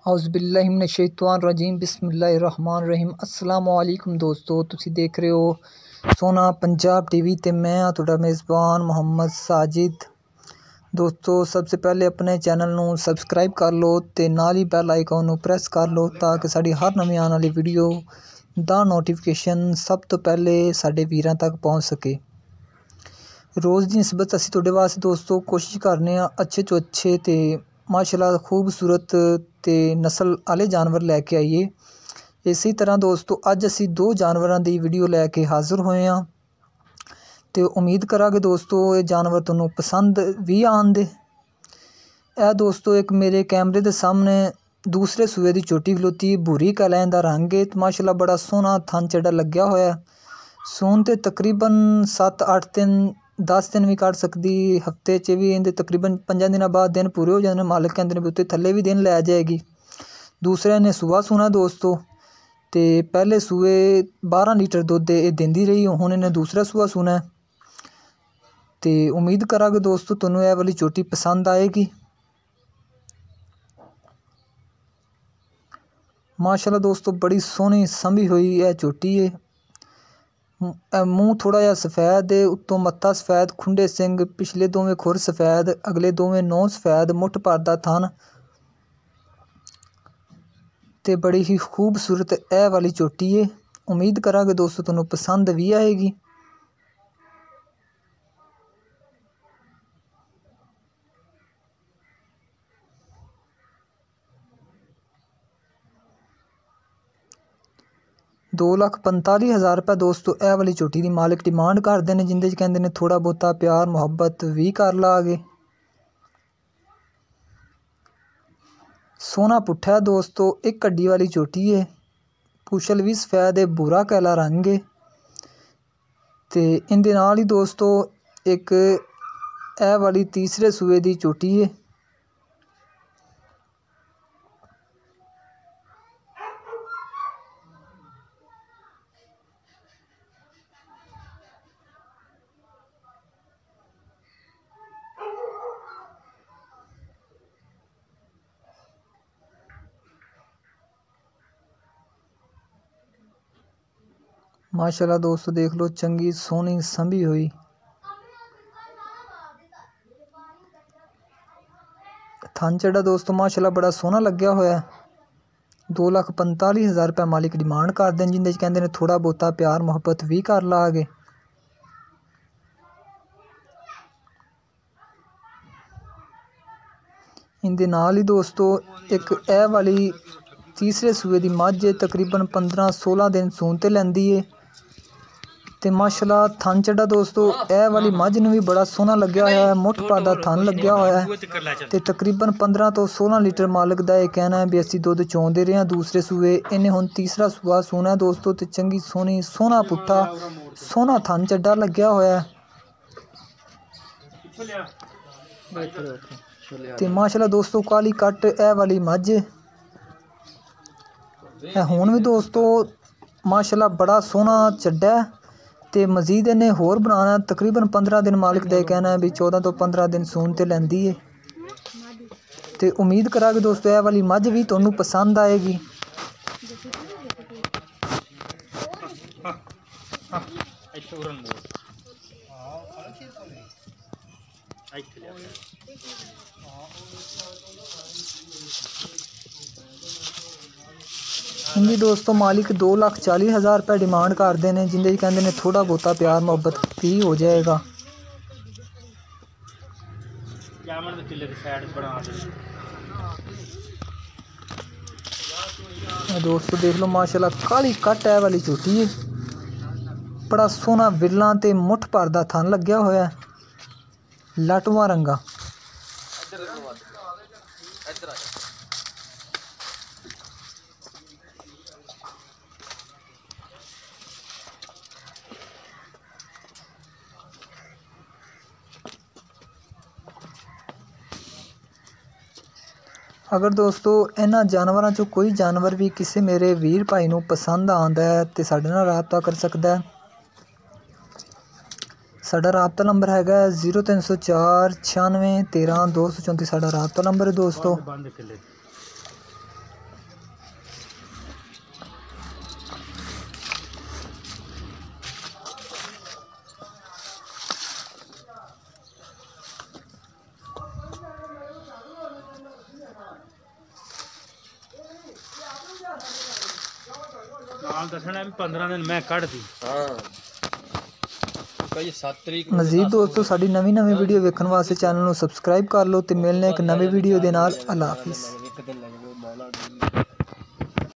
औज़ुबिल्लाहिमिनश्शैतानिर्रजीम बिस्मिल्लाहिर्रहमानिर्रहीम। अस्सलामु अलैकुम दोस्तों, तुसी देख रहे हो सोना पंजाब टीवी ते मैं हाँ तुहाडा मेज़बान मोहम्मद साजिद। दोस्तों सबसे पहले अपने चैनल नूं सबसक्राइब कर लो ते नाल ही बैल आइकन नूं प्रेस कर लो ताकि साडी हर नवीं आने वाली वीडियो दा नोटिफिकेशन सब तो पहले साडे वीरां तक पहुँच सके। रोज़ दी निस्बत असीं तुहाडे वास्ते दोस्तों कोशिश करने अच्छे तो अच्छे ते माशाल्लाह खूबसूरत ते नस्ल वाले जानवर लैके आइए। इसी तरह दोस्तों अज असीं दो जानवरां दी वीडियो लैके हाज़र होए हाँ ते उम्मीद करांगे दोस्तों ये जानवर तुहानूं पसंद भी आंदे। ए दोस्तों एक मेरे कैमरे दे सामने दूसरे सूए दी चोटी खलोती भूरी कैलाएं दा रंग है माशाल्लाह बड़ा सोहना थन चढ़ा लग्या होया। सून ते तकरीबन 7-8 दिन 10 दिन भी कट सकदी, हफ्ते च भी इहदे तकरीबन 5 दिनों बाद दिन पूरे हो जाते। मालिक कहते हैं उत्ते थल्ले भी दिन लै जाएगी। दूसरे ने सुबह सूना दोस्तों ते पहले सूए 12 लीटर दुध ये देंदी रही, हुण इन्हें दूसरा सूआ सूना है ते उम्मीद करांगे दोस्तों तुहानूं ये वाली चोटी पसंद आएगी। माशाल्लाह दोस्तों बड़ी सोहनी संभी हुई है चोटी है। मूँह थोड़ा जिहा सफेद है, उत्तों मत्था सफेद, खुंडे सिंग, पिछले दोवें खुर सफेद, अगले दोवें नौ सफेद, मुठ भरदा थन ते बड़ी ही खूबसूरत ए वाली चोटी है। उम्मीद करांगे दोस्तों तुहानूं पसंद भी आएगी। ₹2,45,000 दोस्तों ए वाली चोटी की मालिक डिमांड करते हैं, जिंदे च कहते हैं थोड़ा बहुता प्यार मुहब्बत भी कर लागे। सोना पुट्ठा है दोस्तों, एक हड्डी वाली चोटी है, पुछल भी सफेद है, भूरा कैला रंग है ते इंदे नाल ही दोस्तों एक ए वाली तीसरे सूए दी चोटी है। माशाल्लाह दोस्तों देख लो चंगी सोहनी संभी हुई थन चढ़ा दोस्तों माशाल्लाह बड़ा सोहना लग्या होया। ₹2,45,000 मालिक डिमांड करते हैं, जिंदे च कहते हैं थोड़ा बहुता प्यार मुहब्बत भी कर लागे। इंदे नाल ही दोस्तों एक ए वाली तीसरे सूए दी मझ तकरीबन 15-16 दिन सून ते लैंदी है ते माशाल्लाह थन चढ़ा दोस्तों ए वाली मझ नूं भी बड़ा सोहना लग्या होया है। मुठ भरदा थन लग्या होया है ते तकरीबन 15 तो 16 लीटर मालिक दा ये कहना है भी असीं दुध चोंदे रहे हैं। दूसरे सूए इन्हें हुण तीसरा सूआ सूना है दोस्तों ते चंगी सोहनी सोहना पुट्ठा सोहना थन चढ़ा लग्या होया है ते माशाल्लाह दोस्तों काली कट ए वाली मझ है। हुण भी दोस्तों माशाल्लाह बड़ा सोहना चड्डा है ते मजीद इन्हें होर बनाना तकरीबन 15 दिन मालिक दा कहना है भी 14 तो 15 दिन सून ते लैंदी है ते उम्मीद करांगे दोस्तों ए वाली मझ भी तुहानूं पसंद आएगी। इनकी दोस्तों मालिक ₹2,40,000 डिमांड करते हैं, जिंदे कहते हैं थोड़ा बहुता प्यार मुहब्बत भी हो जाएगा। दोस्तों देख लो माशाल्लाह काली कट है वाली चोटी है, बड़ा सोहना विरला ते मुठ भरदा थन लग्या होया लाटुआ रंगा। अगर दोस्तों इन्हां जानवरों चों कोई जानवर भी किसी मेरे वीर भाई नूं पसंद आंदा है तो साडे नाल राबता कर सकता है। साडा राबता नंबर हैगा 0304 96 13 234 साडा राबता नंबर है दोस्तों। ਨਾਲ ਦੱਸਣਾ ਵੀ 15 ਦਿਨ ਮੈਂ ਕੱਢਦੀ। ਹਾਂ ਕਈ 7 ਤਰੀਕ ਮਜ਼ੀਦ ਦੋਸਤੋ ਸਾਡੀ ਨਵੀਂ ਵੀਡੀਓ ਵੇਖਣ ਵਾਸਤੇ ਚੈਨਲ ਨੂੰ ਸਬਸਕ੍ਰਾਈਬ ਕਰ ਲਓ ਤੇ ਮਿਲਨੇ ਇੱਕ ਨਵੀਂ ਵੀਡੀਓ ਦੇ ਨਾਲ। ਅੱਲਾ ਹਾਫਿਜ਼।